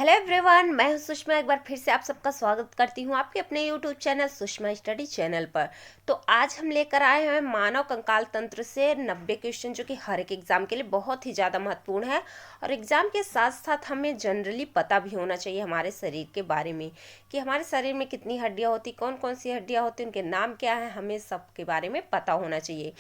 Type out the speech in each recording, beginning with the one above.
Hello everyone, मैं हूं सुषमा। एक बार फिर से आप सबका स्वागत करती हूं आपके अपने YouTube channel Sushma study channel पर। तो आज हम लेकर आए हैं मानव कंकाल तंत्र से 90 क्वेश्चन, जो कि हर एक एग्जाम के लिए बहुत ही ज़्यादा महत्वपूर्ण है। और एग्जाम के साथ साथ हमें जनरली पता भी होना चाहिए हमारे शरीर के बारे में कि हमारे शरीर में कितनी हड्डियाँ होती, कौन कौन सी हड्डियाँ होती, उनके नाम क्या हैं, हमें सबके बारे में पता होना चाहिए।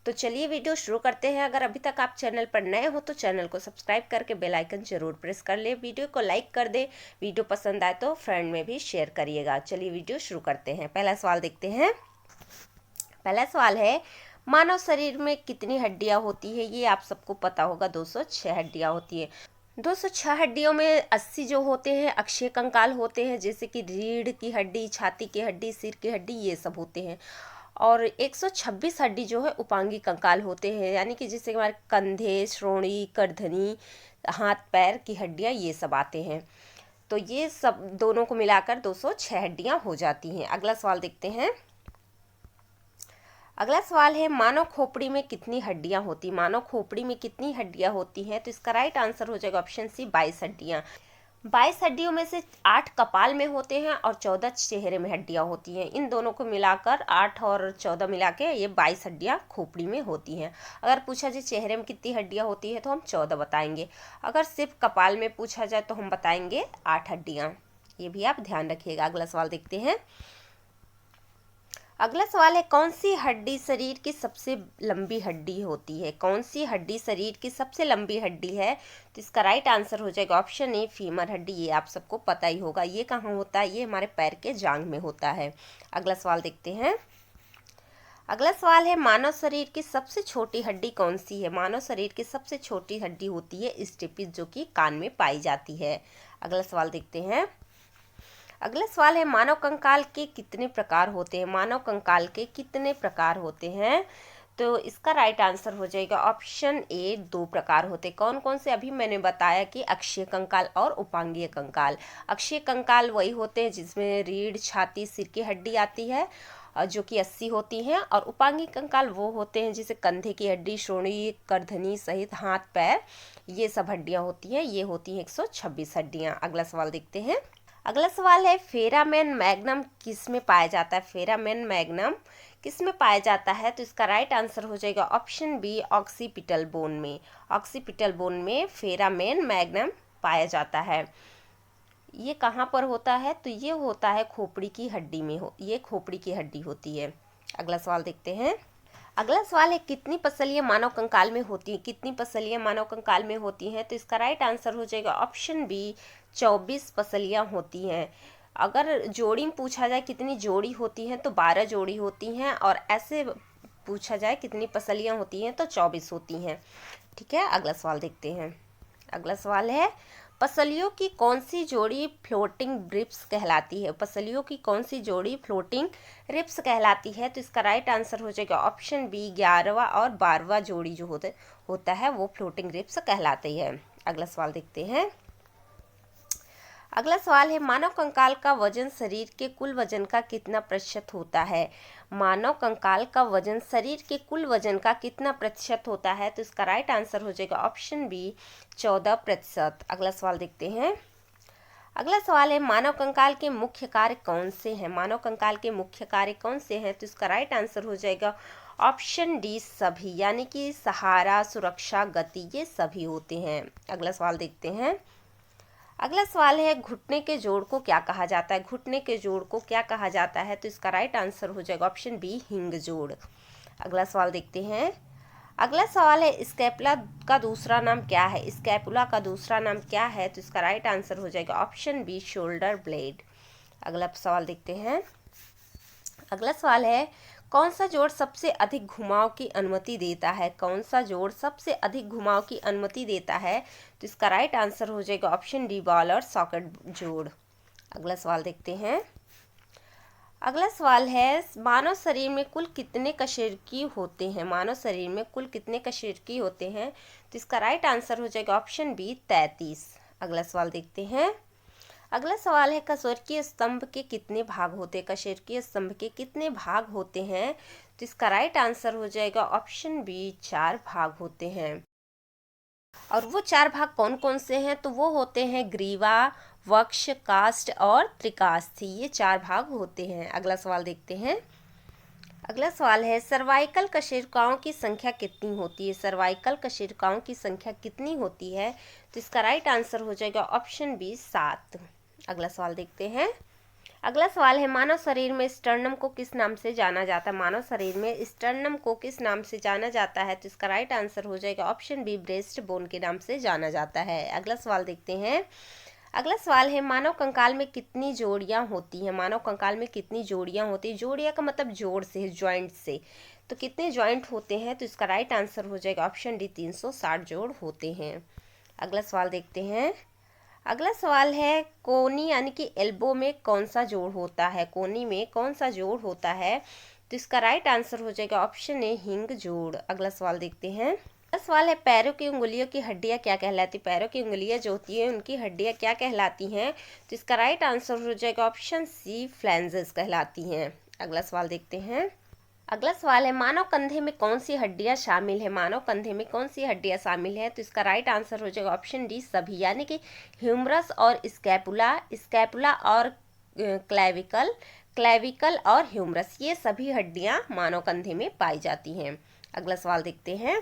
तो चलिए वीडियो शुरू करते हैं। अगर अभी तक आप चैनल पर नए हो तो चैनल को सब्सक्राइब करके बेल आइकन जरूर प्रेस कर ले, वीडियो को लाइक कर दे, वीडियो पसंद आए तो फ्रेंड में भी शेयर करिएगा। चलिए वीडियो शुरू करते हैं। पहला सवाल देखते हैं। पहला सवाल है, मानव शरीर में कितनी हड्डियां होती है? ये आप सबको पता होगा, 206 हड्डियां होती है। 206 हड्डियों में 80 जो होते हैं अक्षीय कंकाल होते हैं, जैसे कि रीढ़ की हड्डी, छाती की हड्डी, सिर की हड्डी, ये सब होते हैं। और 126 हड्डी जो है उपांगी कंकाल होते हैं, यानी कि जैसे हमारे कंधे, श्रोणी, करधनी, हाथ पैर की हड्डियां, ये सब आते हैं। तो ये सब दोनों को मिलाकर 206 हड्डियां हो जाती हैं। अगला सवाल देखते हैं। अगला सवाल है, मानव खोपड़ी में कितनी हड्डियां होती? मानव खोपड़ी में कितनी हड्डियां होती हैं? तो इसका राइट आंसर हो जाएगा ऑप्शन सी, 22 हड्डियां। 22 हड्डियों में से 8 कपाल में होते हैं और 14 चेहरे में हड्डियां होती हैं। इन दोनों को मिलाकर 8 और 14 मिला के ये 22 हड्डियां खोपड़ी में होती हैं। अगर पूछा जाए चेहरे में कितनी हड्डियां होती है तो हम 14 बताएंगे। अगर सिर्फ कपाल में पूछा जाए तो हम बताएंगे 8 हड्डियां। ये भी आप ध्यान रखिएगा। अगला सवाल देखते हैं। अगला सवाल है, कौन सी हड्डी शरीर की सबसे लंबी हड्डी होती है? कौन सी हड्डी शरीर की सबसे लंबी हड्डी है? तो इसका राइट आंसर हो जाएगा ऑप्शन ए, फीमर हड्डी। ये आप सबको पता ही होगा। ये कहाँ होता है? ये हमारे पैर के जांघ में होता है। अगला सवाल देखते हैं। अगला सवाल है, मानव शरीर की सबसे छोटी हड्डी कौन सी है? मानव शरीर की सबसे छोटी हड्डी होती है स्टेपिस, जो कि कान में पाई जाती है। अगला सवाल देखते हैं। अगला सवाल है, मानव कंकाल के कितने प्रकार होते हैं? मानव कंकाल के कितने प्रकार होते हैं? तो इसका राइट आंसर हो जाएगा ऑप्शन ए, 2 प्रकार होते। कौन कौन से? अभी मैंने बताया कि अक्षीय कंकाल और उपांगीय कंकाल। अक्षीय कंकाल वही होते हैं जिसमें रीढ़, छाती, सिर की हड्डी आती है, जो कि 80 होती हैं। और उपांगी कंकाल वो होते हैं जिसे कंधे की हड्डी, श्रोणी, करधनी सहित हाथ पैर, ये सब हड्डियां होती हैं। ये होती हैं 126 हड्डियां। अगला सवाल देखते हैं। अगला सवाल है, फेरामेन मैग्नम किस में पाया जाता है? फेरामेन मैग्नम किस में पाया जाता है? तो इसका राइट आंसर हो जाएगा ऑप्शन बी, ऑक्सीपिटल बोन में। ऑक्सीपिटल बोन में फेरामेन मैग्नम पाया जाता है। ये कहाँ पर होता है? तो ये होता है खोपड़ी की हड्डी में। ये खोपड़ी की हड्डी होती है। अगला सवाल देखते हैं। अगला सवाल है, कितनी पसलियां मानव कंकाल में होती हैं? कितनी पसलियां मानव कंकाल में होती हैं? तो इसका राइट आंसर हो जाएगा ऑप्शन बी, 24 पसलियां होती हैं। अगर जोड़ी में पूछा जाए कितनी जोड़ी होती हैं तो 12 जोड़ी होती हैं, और ऐसे पूछा जाए कितनी पसलियां होती हैं तो 24 होती हैं। ठीक है, अगला सवाल देखते हैं। अगला सवाल है, पसलियों की कौन सी जोड़ी फ्लोटिंग रिब्स कहलाती है? पसलियों की कौन सी जोड़ी फ्लोटिंग रिब्स कहलाती है? तो इसका राइट आंसर हो जाएगा ऑप्शन बी, 11वां और 12वां जोड़ी जो होता है वो फ्लोटिंग रिब्स कहलाती है। अगला सवाल देखते हैं। अगला सवाल है, मानव कंकाल का वजन शरीर के कुल वजन का कितना प्रतिशत होता है? मानव कंकाल का वजन शरीर के कुल वजन का कितना प्रतिशत होता है? तो इसका राइट आंसर हो जाएगा ऑप्शन बी, 14%। अगला सवाल देखते हैं। अगला सवाल है, मानव कंकाल के मुख्य कार्य कौन से हैं? मानव कंकाल के मुख्य कार्य कौन से हैं? तो इसका राइट आंसर हो जाएगा ऑप्शन डी, सभी, यानी कि सहारा, सुरक्षा, गति, ये सभी होते हैं। अगला सवाल देखते हैं। अगला सवाल है, घुटने के जोड़ को क्या कहा जाता है? घुटने के जोड़ को क्या कहा जाता है? तो इसका राइट आंसर हो जाएगा ऑप्शन बी, हिंग जोड़। अगला सवाल देखते हैं। अगला सवाल है, स्कैपुला का दूसरा नाम क्या है? स्कैपुला का दूसरा नाम क्या है? तो इसका राइट आंसर हो जाएगा ऑप्शन बी, शोल्डर ब्लेड। अगला सवाल देखते हैं। अगला सवाल है, कौन सा जोड़ सबसे अधिक घुमाव की अनुमति देता है? कौन सा जोड़ सबसे अधिक घुमाव की अनुमति देता है? तो इसका राइट आंसर हो जाएगा ऑप्शन डी, बॉल और सॉकेट जोड़। अगला सवाल देखते हैं। अगला सवाल है, मानव शरीर में कुल कितने कशेरुकी होते हैं? मानव शरीर में कुल कितने कशेरुकी होते हैं? तो इसका राइट आंसर हो जाएगा ऑप्शन बी, 33। अगला सवाल देखते हैं। अगला सवाल है, कशेरुकी स्तंभ के कितने भाग होते हैं? कशेरुकी स्तंभ के कितने भाग होते हैं? तो इसका राइट आंसर हो जाएगा ऑप्शन बी, 4 भाग होते हैं। और वो 4 भाग कौन कौन से हैं, तो वो होते हैं ग्रीवा, वक्ष, काष्ठ और त्रिकास्थि, ये 4 भाग होते हैं। अगला सवाल देखते हैं। अगला सवाल है सर्वाइकल कशेरुकाओं की संख्या कितनी होती है। सर्वाइकल कशेरुकाओं की संख्या कितनी होती है, तो इसका राइट आंसर हो जाएगा ऑप्शन बी 7। अगला सवाल देखते हैं। अगला सवाल है मानव शरीर में स्टर्नम को किस नाम से जाना जाता है। मानव शरीर में स्टर्नम को किस नाम से जाना जाता है, तो इसका राइट आंसर हो जाएगा ऑप्शन बी ब्रेस्ट बोन के नाम से जाना जाता है। अगला सवाल देखते हैं। अगला सवाल है मानव कंकाल में कितनी जोड़ियां होती हैं। मानव कंकाल में कितनी जोड़ियां होती हैं। जोड़ियां का मतलब जोड़ से है, ज्वाइंट से, तो कितने ज्वाइंट होते हैं, तो इसका राइट आंसर हो जाएगा ऑप्शन डी 360 जोड़ होते हैं। अगला सवाल देखते हैं। अगला सवाल है कोनी यानी कि एल्बो में कौन सा जोड़ होता है। कोनी में कौन सा जोड़ होता है, तो इसका राइट आंसर हो जाएगा ऑप्शन ए हिंग जोड़। अगला सवाल देखते हैं। अगला सवाल है पैरों की उंगलियों की हड्डियां क्या कहलाती। पैरों की उंगलियां जो होती है उनकी हड्डियां क्या कहलाती हैं, तो इसका राइट आंसर हो जाएगा ऑप्शन सी फ्लैंजेस कहलाती हैं। अगला सवाल देखते हैं। अगला सवाल है मानव कंधे में कौन सी हड्डियां शामिल है। मानव कंधे में कौन सी हड्डियां शामिल है, तो इसका राइट आंसर हो जाएगा ऑप्शन डी सभी, यानी कि ह्यूमरस और स्कैपुला, स्कैपुला और क्लेविकल, क्लेविकल और ह्यूमरस, ये सभी हड्डियां मानव कंधे में पाई जाती हैं। अगला सवाल देखते हैं।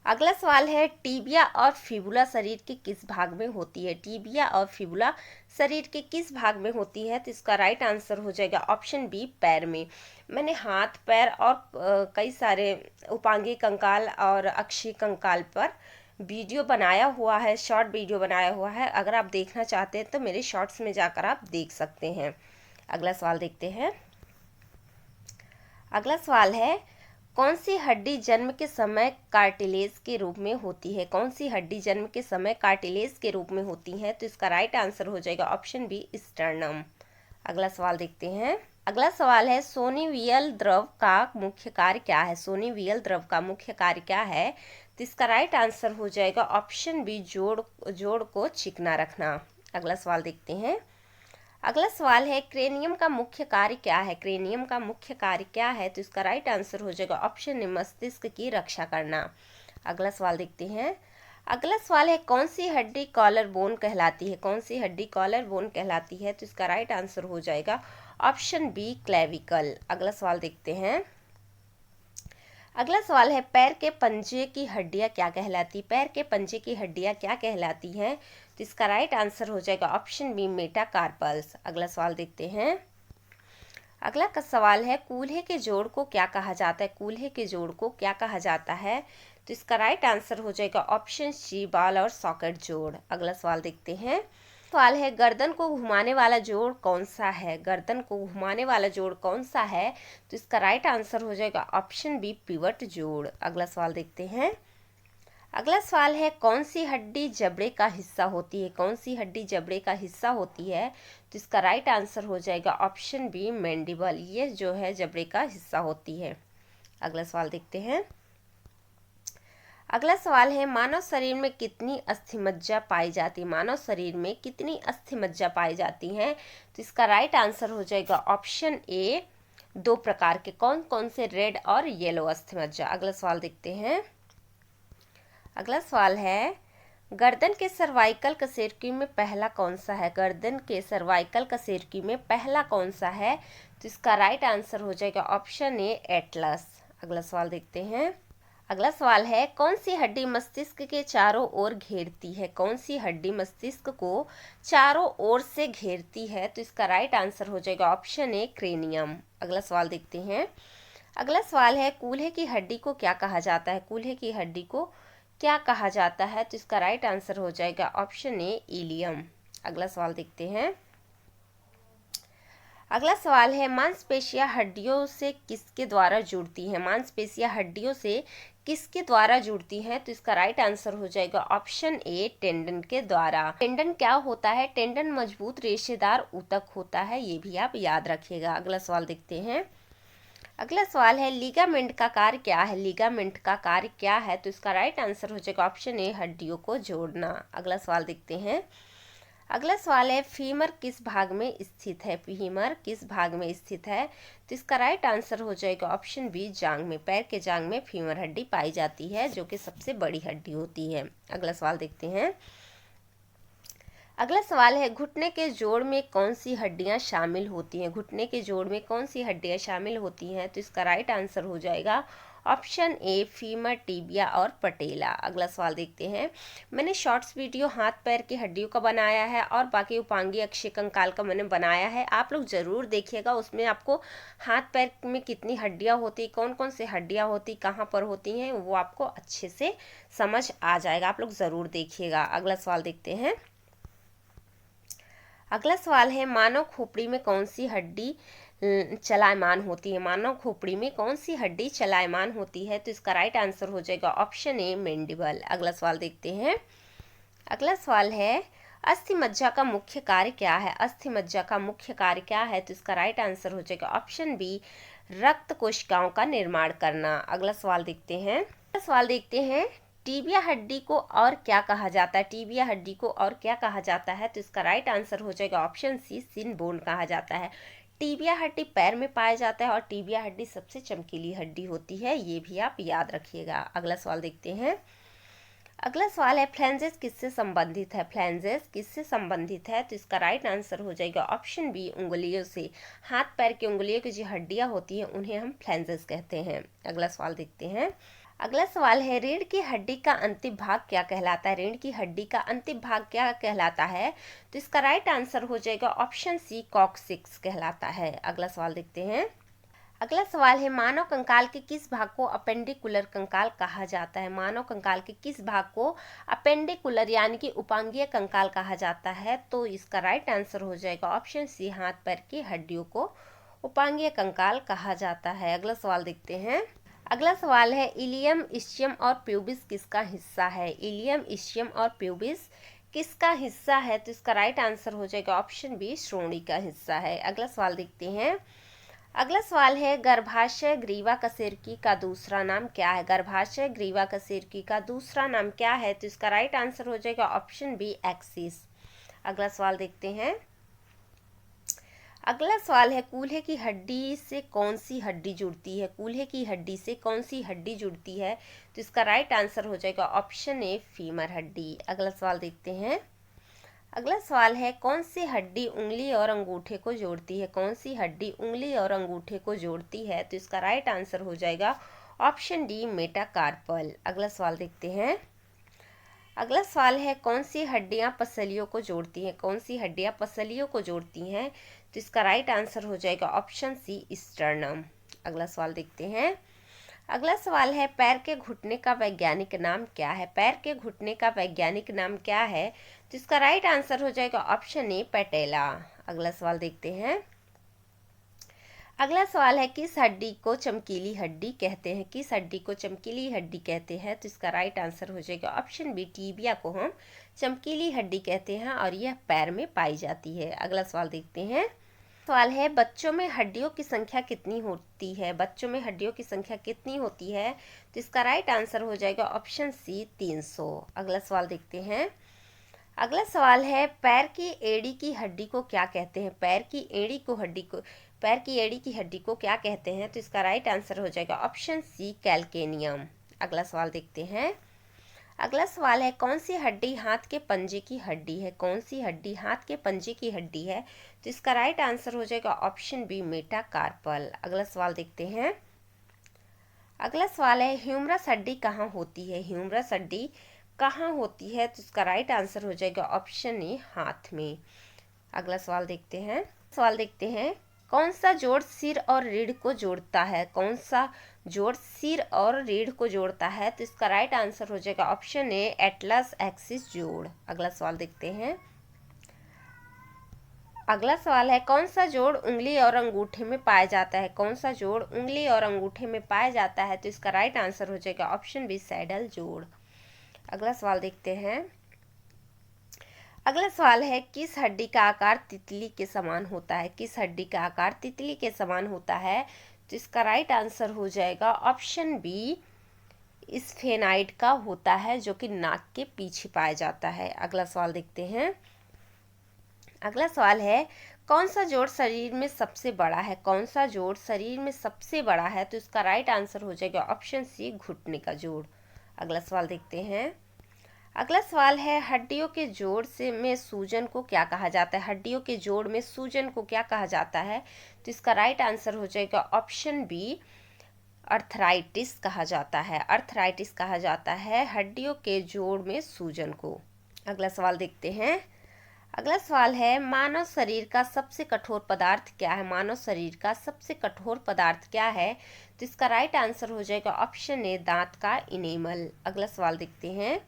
अगला सवाल है टीबिया और फिबुला शरीर के किस भाग में होती है। टीबिया और फिबुला शरीर के किस भाग में होती है, तो इसका राइट आंसर हो जाएगा ऑप्शन बी पैर में। मैंने हाथ, पैर और कई सारे उपांगी कंकाल और अक्षीय कंकाल पर वीडियो बनाया हुआ है, शॉर्ट वीडियो बनाया हुआ है। अगर आप देखना चाहते हैं तो मेरे शॉर्ट्स में जाकर आप देख सकते हैं। अगला सवाल देखते हैं। अगला सवाल है कौन सी हड्डी जन्म के समय कार्टिलेज के रूप में होती है। कौन सी हड्डी जन्म के समय कार्टिलेज के रूप में होती है, तो इसका राइट आंसर हो जाएगा ऑप्शन बी स्टर्नम। अगला सवाल देखते हैं। अगला सवाल है सोनिवियल द्रव का मुख्य कार्य क्या है। सोनिवियल द्रव का मुख्य कार्य क्या है, तो इसका राइट आंसर हो जाएगा ऑप्शन बी जोड़ को चिकना रखना। अगला सवाल देखते हैं। अगला सवाल है क्रेनियम का मुख्य कार्य क्या है। क्रेनियम का मुख्य कार्य क्या है, तो इसका राइट आंसर हो जाएगा ऑप्शन ए मस्तिष्क की रक्षा करना। अगला सवाल देखते हैं। अगला सवाल है कौन सी हड्डी कॉलर बोन कहलाती है। कौन सी हड्डी कॉलर बोन कहलाती है, तो इसका राइट आंसर हो जाएगा ऑप्शन बी क्लेविकल। अगला सवाल देखते हैं। अगला सवाल है पैर के पंजे की हड्डियां क्या कहलाती। पैर के पंजे की हड्डियां क्या कहलाती हैं, तो इसका राइट आंसर हो जाएगा ऑप्शन बी मेटाकार्पल्स। अगला सवाल देखते हैं। अगला का सवाल है कूल्हे के जोड़ को क्या कहा जाता है। कूल्हे के जोड़ को क्या कहा जाता है, तो इसका राइट आंसर हो जाएगा ऑप्शन सी बॉल और सॉकेट जोड़। अगला सवाल देखते हैं। सवाल है गर्दन को घुमाने वाला जोड़ कौन सा है। गर्दन को घुमाने वाला जोड़ कौन सा है, तो इसका राइट आंसर हो जाएगा ऑप्शन बी पिवट जोड़। अगला सवाल देखते हैं। अगला सवाल है कौन सी हड्डी जबड़े का हिस्सा होती है। कौन सी हड्डी जबड़े का हिस्सा होती है, तो इसका राइट आंसर हो जाएगा ऑप्शन बी मैंडिबल, ये जो है जबड़े का हिस्सा होती है। अगला सवाल देखते हैं। अगला सवाल है मानव शरीर में कितनी अस्थिमज्जा पाई जाती है। मानव शरीर में कितनी अस्थिमज्जा पाई जाती हैं, तो इसका राइट आंसर हो जाएगा ऑप्शन ए 2 प्रकार के। कौन कौन से, रेड और येलो अस्थिमज्जा। अगला सवाल देखते हैं। अगला सवाल है गर्दन के सर्वाइकल कशेरुकी में पहला कौन सा है। गर्दन के सर्वाइकल कशेरुकी में पहला कौन सा है, तो इसका राइट आंसर हो जाएगा ऑप्शन ए एटलस। अगला सवाल देखते हैं। अगला सवाल है कौन सी हड्डी मस्तिष्क के चारों ओर घेरती है। कौन सी हड्डी मस्तिष्क को चारों ओर से घेरती है, तो इसका राइट आंसर हो जाएगा ऑप्शन ए क्रेनियम। अगला सवाल देखते हैं। अगला सवाल है कूल्हे की हड्डी को क्या कहा जाता है। कूल्हे की हड्डी को क्या कहा जाता है, तो इसका राइट आंसर हो जाएगा ऑप्शन ए इलियम। अगला सवाल देखते हैं। अगला सवाल है मांसपेशियां हड्डियों से किसके द्वारा जुड़ती हैं। मांसपेशियां हड्डियों से किसके द्वारा जुड़ती हैं, तो इसका राइट आंसर हो जाएगा ऑप्शन ए टेंडन के द्वारा। टेंडन क्या होता है, टेंडन मजबूत रेशेदार ऊतक होता है, ये भी आप याद रखिएगा। अगला सवाल देखते हैं। अगला सवाल है लिगामेंट का कार्य क्या है। लिगामेंट का कार्य क्या है, तो इसका राइट आंसर हो जाएगा ऑप्शन ए हड्डियों को जोड़ना। अगला सवाल देखते हैं। अगला सवाल है फीमर किस भाग में स्थित है, फीमर किस भाग में स्थित है। तो इसका राइट आंसर हो जाएगा ऑप्शन बी, जांग में। पैर के जांग में फीमर हड्डी पाई जाती है जो कि सबसे बड़ी हड्डी होती है। अगला सवाल देखते हैं। अगला सवाल है घुटने के जोड़ में कौन सी हड्डियां शामिल होती हैं, घुटने के जोड़ में कौन सी हड्डियां शामिल होती हैं। तो इसका राइट आंसर हो जाएगा ऑप्शन ए, फीमर, टीबिया और पटेला। अगला सवाल देखते हैं। मैंने शॉर्ट्स वीडियो हाथ पैर की हड्डियों का बनाया है और बाकी उपांगी अक्षीय कंकाल का मैंने बनाया है, आप लोग ज़रूर देखिएगा। उसमें आपको हाथ पैर में कितनी हड्डियां होती, कौन कौन सी हड्डियां होती, कहाँ पर होती हैं, वो आपको अच्छे से समझ आ जाएगा। आप लोग ज़रूर देखिएगा। अगला सवाल देखते हैं। अगला सवाल है मानव खोपड़ी में कौन सी हड्डी चलायमान होती है, मानव खोपड़ी में कौन सी हड्डी चलायमान होती है। तो इसका राइट आंसर हो जाएगा ऑप्शन ए, मेंडिबल। अगला सवाल देखते हैं। अगला सवाल है अस्थि मज्जा का मुख्य कार्य क्या है, अस्थि मज्जा का मुख्य कार्य क्या है। तो इसका राइट आंसर हो जाएगा ऑप्शन बी, रक्त कोशिकाओं का निर्माण करना। अगला सवाल देखते हैं। अगला सवाल देखते हैं टीबिया हड्डी को और क्या कहा जाता है, टीबिया हड्डी को और क्या कहा जाता है। तो इसका राइट आंसर हो जाएगा ऑप्शन सी, सिन बोन कहा जाता है। टीबिया हड्डी पैर में पाया जाता है और टीबिया हड्डी सबसे चमकीली हड्डी होती है, ये भी आप याद रखिएगा। अगला सवाल देखते हैं। अगला सवाल है फ्लैंजेस किससे संबंधित है, फ्लैंजेस किससे संबंधित है। तो इसका राइट आंसर हो जाएगा ऑप्शन बी, उंगलियों से। हाथ पैर की उंगलियों की जो हड्डियां होती हैं उन्हें हम फ्लैंजेस कहते हैं। अगला सवाल देखते हैं। अगला सवाल है रीढ़ की हड्डी का अंतिम भाग क्या कहलाता है, रीढ़ की हड्डी का अंतिम भाग क्या कहलाता है। तो इसका राइट आंसर हो जाएगा ऑप्शन सी, कॉक्सिक्स कहलाता है। अगला सवाल देखते हैं। अगला सवाल है मानव कंकाल के किस भाग को अपेंडिकुलर कंकाल कहा जाता है, मानव कंकाल के किस भाग को अपेंडिकुलर यानी कि उपांगीय कंकाल कहा जाता है। तो इसका राइट आंसर हो जाएगा ऑप्शन सी, हाथ पैर की हड्डियों को उपांगीय कंकाल कहा जाता है। अगला सवाल देखते हैं। अगला सवाल है इलियम, इस्चियम और प्यूबिस किसका हिस्सा है, इलियम, इस्चियम और प्यूबिस किसका हिस्सा है। तो इसका राइट आंसर हो जाएगा ऑप्शन बी, श्रोणि का हिस्सा है। अगला सवाल देखते हैं। अगला सवाल है गर्भाशय ग्रीवा कशेरुकी का दूसरा नाम क्या है, गर्भाशय ग्रीवा कशेरुकी का दूसरा नाम क्या है। तो इसका राइट आंसर हो जाएगा ऑप्शन बी, एक्सिस। अगला सवाल देखते हैं। अगला सवाल है कूल्हे की हड्डी से कौन सी हड्डी जुड़ती है, कूल्हे की हड्डी से कौन सी हड्डी जुड़ती है। तो इसका राइट आंसर हो जाएगा ऑप्शन ए, फीमर हड्डी। अगला सवाल देखते हैं। अगला सवाल है कौन सी हड्डी उंगली और अंगूठे को जोड़ती है, कौन सी हड्डी उंगली और अंगूठे को जोड़ती है। तो इसका राइट आंसर हो जाएगा ऑप्शन डी, मेटाकार्पल। अगला सवाल देखते हैं। अगला सवाल है कौन सी हड्डियां पसलियों को जोड़ती हैं, कौन सी हड्डियां पसलियों को जोड़ती हैं। तो इसका राइट आंसर हो जाएगा ऑप्शन सी, स्टर्नम। अगला सवाल देखते हैं। अगला सवाल है पैर के घुटने का वैज्ञानिक नाम क्या है, पैर के घुटने का वैज्ञानिक नाम क्या है। तो इसका राइट आंसर हो जाएगा ऑप्शन ए, पैटेला। अगला सवाल देखते हैं। अगला सवाल है किस हड्डी को चमकीली हड्डी कहते हैं, किस हड्डी को चमकीली हड्डी कहते हैं। तो इसका राइट आंसर हो जाएगा ऑप्शन बी, टीबिया को हम चमकीली हड्डी कहते हैं और यह पैर में पाई जाती है। अगला सवाल देखते हैं। सवाल है बच्चों में हड्डियों की संख्या कितनी होती है, बच्चों में हड्डियों की संख्या कितनी होती है। तो इसका राइट आंसर हो जाएगा ऑप्शन सी, 300। अगला सवाल देखते हैं। अगला सवाल है पैर की एड़ी की हड्डी को क्या कहते हैं, पैर की एड़ी को हड्डी को, पैर की एड़ी की हड्डी को क्या कहते हैं। तो इसका राइट आंसर हो जाएगा ऑप्शन सी, कैल्केनियम। अगला सवाल देखते हैं। अगला सवाल है कौन सी हड्डी हाथ के पंजे की हड्डी है, कौन सी हड्डी हाथ के पंजे की हड्डी है। तो इसका राइट आंसर हो जाएगा ऑप्शन बी, मेटाकार्पल। अगला सवाल देखते हैं। अगला सवाल है ह्यूमरस हड्डी कहाँ होती है, ह्यूमरस हड्डी कहाँ होती है। तो इसका राइट आंसर हो जाएगा ऑप्शन ए, हाथ में। अगला सवाल देखते हैं। सवाल देखते हैं कौन सा जोड़ सिर और रीढ़ को जोड़ता है, कौन सा जोड़ सिर और रीढ़ को जोड़ता है। तो इसका राइट आंसर हो जाएगा ऑप्शन ए, एटलस एक्सिस जोड़। अगला सवाल देखते हैं। अगला सवाल है कौन सा जोड़ उंगली और अंगूठे में पाया जाता है, कौन सा जोड़ उंगली और अंगूठे में पाया जाता है। तो इसका राइट आंसर हो जाएगा ऑप्शन बी, सैडल जोड़। अगला सवाल देखते हैं। अगला सवाल है किस हड्डी का आकार तितली के समान होता है, किस हड्डी का आकार तितली के समान होता है। तो इसका राइट आंसर हो जाएगा ऑप्शन बी, स्फेनाइड का होता है जो कि नाक के पीछे पाया जाता है। अगला सवाल देखते हैं। अगला सवाल है, कौन सा जोड़ शरीर में सबसे बड़ा है? कौन सा जोड़ शरीर में सबसे बड़ा है? तो इसका राइट आंसर हो जाएगा ऑप्शन सी, घुटने का जोड़। अगला सवाल देखते हैं। अगला सवाल है, हड्डियों के जोड़ से में सूजन को क्या कहा जाता है? हड्डियों के जोड़ में सूजन को क्या कहा जाता है? तो इसका राइट आंसर हो जाएगा ऑप्शन बी, अर्थराइटिस कहा जाता है। अर्थराइटिस कहा जाता है हड्डियों के जोड़ में सूजन को। अगला सवाल देखते हैं। अगला सवाल है, मानव शरीर का सबसे कठोर पदार्थ क्या है? मानव शरीर का सबसे कठोर पदार्थ क्या है? तो इसका राइट आंसर हो जाएगा ऑप्शन ए, दांत का इनेमल। अगला सवाल देखते हैं।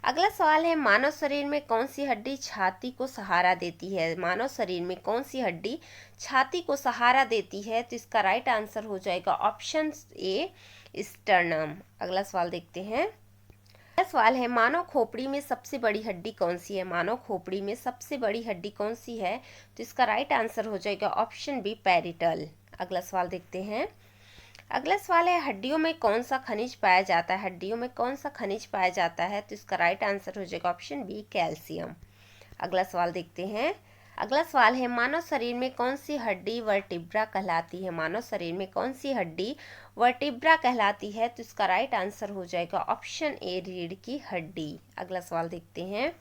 अगला सवाल है, मानव शरीर में कौन सी हड्डी छाती को सहारा देती है? मानव शरीर में कौन सी हड्डी छाती को सहारा देती है? तो इसका राइट आंसर हो जाएगा ऑप्शन ए, स्टर्नम। अगला सवाल देखते हैं। अगला सवाल है, मानव खोपड़ी में सबसे बड़ी हड्डी कौन सी है? मानव खोपड़ी में सबसे बड़ी हड्डी कौन सी है? तो इसका राइट आंसर हो जाएगा ऑप्शन बी, पैरिटल। अगला सवाल देखते हैं। अगला सवाल है, हड्डियों में कौन सा खनिज पाया जाता है? हड्डियों में कौन सा खनिज पाया जाता है? तो इसका राइट आंसर हो जाएगा ऑप्शन बी, कैल्शियम। अगला सवाल देखते हैं। अगला सवाल है, मानव शरीर में कौन सी हड्डी वर्टिब्रा कहलाती है? मानव शरीर में कौन सी हड्डी वर्टिब्रा कहलाती है? तो इसका राइट आंसर हो जाएगा ऑप्शन ए, रीढ़ की हड्डी। अगला सवाल देखते हैं।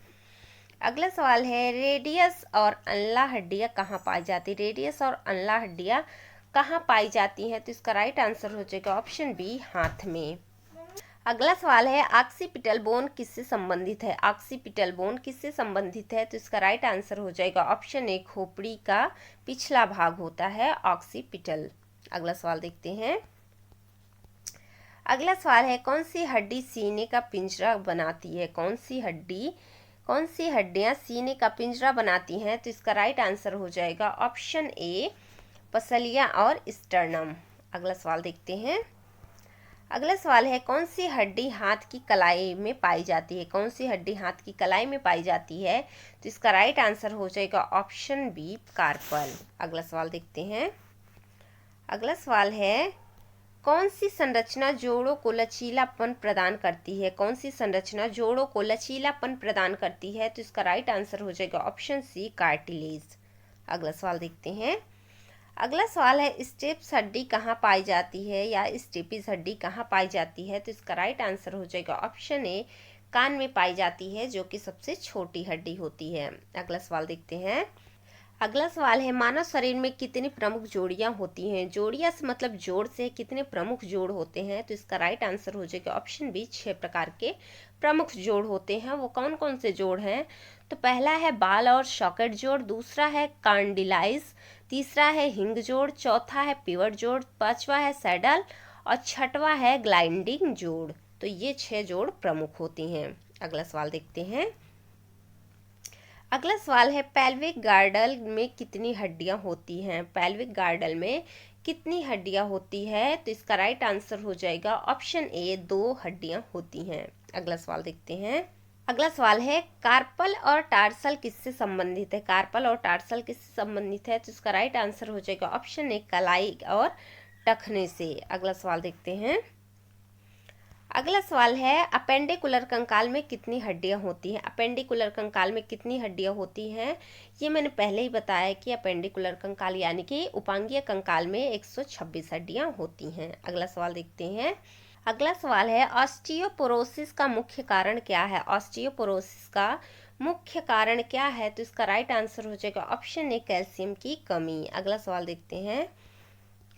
अगला सवाल है, रेडियस और अनला हड्डियां कहाँ पाई जाती है? रेडियस और अनला हड्डियां कहाँ पाई जाती हैं? तो इसका राइट आंसर हो जाएगा ऑप्शन बी, हाथ में। अगला सवाल है, ऑक्सीपिटल बोन किससे संबंधित है? ऑक्सीपिटल बोन किससे संबंधित है? तो इसका राइट आंसर हो जाएगा ऑप्शन ए, खोपड़ी का पिछला भाग होता है ऑक्सीपिटल। अगला सवाल देखते हैं। अगला सवाल है, कौन सी हड्डी सीने का पिंजरा बनाती है? कौन सी हड्डियां सीने का पिंजरा बनाती हैं? तो इसका राइट आंसर हो जाएगा ऑप्शन ए, पसलियाँ और स्टर्नम। अगला सवाल देखते हैं। अगला सवाल है, कौन सी हड्डी हाथ की कलाई में पाई जाती है? कौन सी हड्डी हाथ की कलाई में पाई जाती है? तो इसका राइट आंसर हो जाएगा ऑप्शन बी, कार्पल। अगला सवाल देखते हैं। अगला सवाल है, कौन सी संरचना जोड़ों को लचीलापन प्रदान करती है? कौन सी संरचना जोड़ों को लचीलापन प्रदान करती है? तो इसका राइट आंसर हो जाएगा ऑप्शन सी, कार्टिलेज। अगला सवाल देखते हैं। अगला सवाल है, स्टेप्स हड्डी कहाँ पाई जाती है या स्टेपिस हड्डी कहाँ पाई जाती है? तो इसका राइट आंसर हो जाएगा ऑप्शन ए, कान में पाई जाती है, जो कि सबसे छोटी हड्डी होती है। अगला सवाल देखते हैं। अगला सवाल है, मानव शरीर में कितनी प्रमुख जोड़ियां होती हैं? जोड़ियां से मतलब जोड़ से कितने प्रमुख जोड़ होते हैं? तो इसका राइट आंसर हो जाएगा ऑप्शन बी, 6 प्रकार के प्रमुख जोड़ होते हैं। वो कौन कौन से जोड़ हैं? तो पहला है बाल और सॉकेट जोड़, दूसरा है कांडिलाइज, तीसरा है हिंग जोड़, चौथा है पिवट जोड़, पांचवा है सैडल और छठवा है ग्लाइंडिंग जोड़। तो ये 6 जोड़ प्रमुख होती हैं। अगला सवाल देखते हैं। अगला सवाल है, पेल्विक गार्डल में कितनी हड्डियां होती हैं? पेल्विक गार्डल में कितनी हड्डियां होती है? तो इसका राइट आंसर हो जाएगा ऑप्शन ए, 2 हड्डियां होती हैं। अगला सवाल देखते हैं। अगला सवाल है, कार्पल और टार्सल किससे संबंधित है? कार्पल और टार्सल किससे संबंधित है? तो इसका राइट आंसर हो जाएगा ऑप्शन ए, कलाई और टखने से। अगला सवाल देखते हैं। अगला सवाल है, अपेंडिकुलर कंकाल में कितनी हड्डियां होती हैं? अपेंडिकुलर कंकाल में कितनी हड्डियां होती हैं? ये मैंने पहले ही बताया कि अपेंडिकुलर कंकाल यानी कि उपांगीय कंकाल में 126 हड्डियां होती हैं। अगला सवाल देखते हैं। अगला सवाल है, ऑस्टियोपोरोसिस का मुख्य कारण क्या है? ऑस्टियोपोरोसिस का मुख्य कारण क्या है? तो इसका राइट आंसर हो जाएगा ऑप्शन ए, कैल्शियम की कमी। अगला सवाल देखते हैं।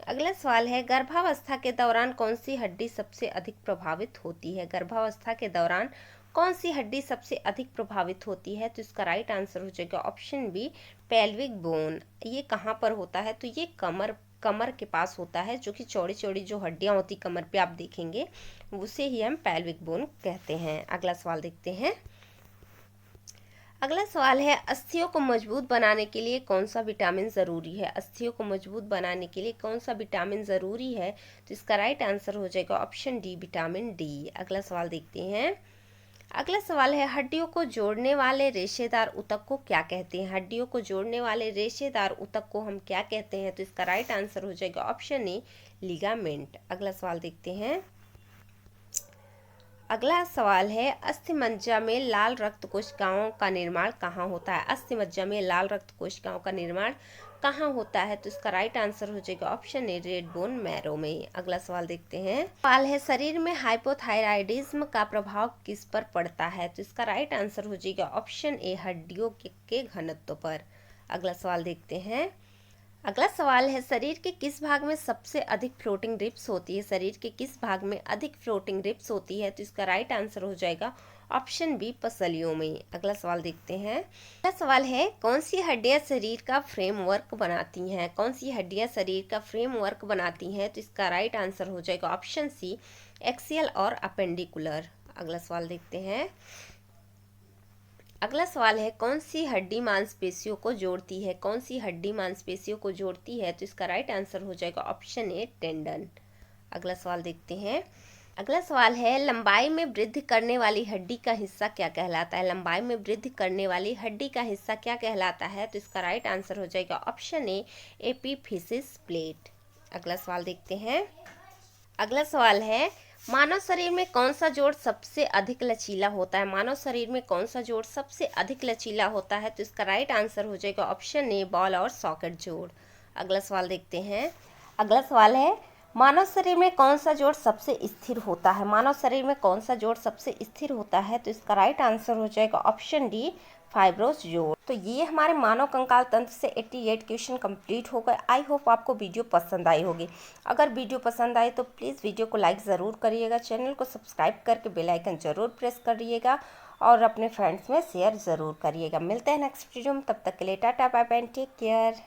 अगला सवाल है, गर्भावस्था के दौरान कौन सी हड्डी सबसे अधिक प्रभावित होती है? गर्भावस्था के दौरान कौन सी हड्डी सबसे अधिक प्रभावित होती है? तो इसका राइट आंसर हो जाएगा ऑप्शन बी, पेल्विक बोन। ये कहाँ पर होता है? तो ये कमर के पास होता है, जो कि चौड़ी चौड़ी जो हड्डियां होती कमर पे आप देखेंगे, उसे ही हम पेल्विक बोन कहते हैं। अगला सवाल देखते हैं। अगला सवाल है, अस्थियों को मजबूत बनाने के लिए कौन सा विटामिन ज़रूरी है? अस्थियों को मजबूत बनाने के लिए कौन सा विटामिन ज़रूरी है? तो इसका राइट आंसर हो जाएगा ऑप्शन डी, विटामिन डी। अगला सवाल देखते हैं। अगला सवाल है, हड्डियों को जोड़ने वाले रेशेदार ऊतक को क्या कहते हैं? हड्डियों को जोड़ने वाले रेशेदार ऊतक को हम क्या कहते हैं? तो इसका राइट आंसर हो जाएगा ऑप्शन ए, लिगामेंट। अगला सवाल देखते हैं। अगला सवाल है, अस्थिमज्जा में लाल रक्त कोशिकाओं का निर्माण कहाँ होता है? अस्थिमज्जा में लाल रक्त कोशिकाओं का निर्माण कहाँ होता है? तो इसका राइट आंसर हो जाएगा option A, red bone marrow में। अगला सवाल देखते हैं। सवाल है, शरीर में हाइपोथायराइडिज्म का प्रभाव किस पर पड़ता है? तो इसका राइट आंसर हो जाएगा ऑप्शन ए, हड्डियों के घनत्व पर। अगला सवाल देखते हैं। अगला सवाल है, शरीर के किस भाग में सबसे अधिक फ्लोटिंग रिब्स होती है? शरीर के किस भाग में अधिक फ्लोटिंग रिब्स होती है? तो इसका राइट आंसर हो जाएगा ऑप्शन बी, पसलियों में। अगला सवाल देखते हैं। अगला सवाल है, कौन सी हड्डियां शरीर का फ्रेमवर्क बनाती हैं? कौन सी हड्डियां शरीर का फ्रेमवर्क बनाती हैं? तो इसका राइट आंसर हो जाएगा ऑप्शन सी, एक्सियल और अपेंडिकुलर। अगला सवाल देखते हैं। अगला सवाल है, कौन सी हड्डी मांसपेशियों को जोड़ती है? कौन सी हड्डी मांसपेशियों को जोड़ती है? तो इसका राइट आंसर हो जाएगा ऑप्शन ए, टेंडन। अगला सवाल देखते हैं। अगला सवाल है, लंबाई में वृद्धि करने वाली हड्डी का हिस्सा क्या कहलाता है? लंबाई में वृद्धि करने वाली हड्डी का हिस्सा क्या कहलाता है? तो इसका राइट आंसर हो जाएगा ऑप्शन ए, एपीफिसिस प्लेट। अगला सवाल देखते हैं। अगला सवाल है, मानव शरीर में कौन सा जोड़ सबसे अधिक लचीला होता है? मानव शरीर में कौन सा जोड़ सबसे अधिक लचीला होता है? तो इसका राइट आंसर हो जाएगा ऑप्शन ए, बॉल और सॉकेट जोड़। अगला सवाल देखते हैं। अगला सवाल है, मानव शरीर में कौन सा जोड़ सबसे स्थिर होता है? मानव शरीर में कौन सा जोड़ सबसे स्थिर होता है? तो इसका राइट आंसर हो जाएगा ऑप्शन डी, फाइब्रोस जोड़। तो ये हमारे मानव कंकाल तंत्र से 88 क्वेश्चन कंप्लीट हो गए। आई होप आपको वीडियो पसंद आई होगी। अगर वीडियो पसंद आए तो प्लीज़ वीडियो को लाइक ज़रूर करिएगा, चैनल को सब्सक्राइब करके बेल आइकन ज़रूर प्रेस करिएगा और अपने फ्रेंड्स में शेयर ज़रूर करिएगा। मिलते हैं नेक्स्ट वीडियो में, तब तक के लिए tata bye bye, take care.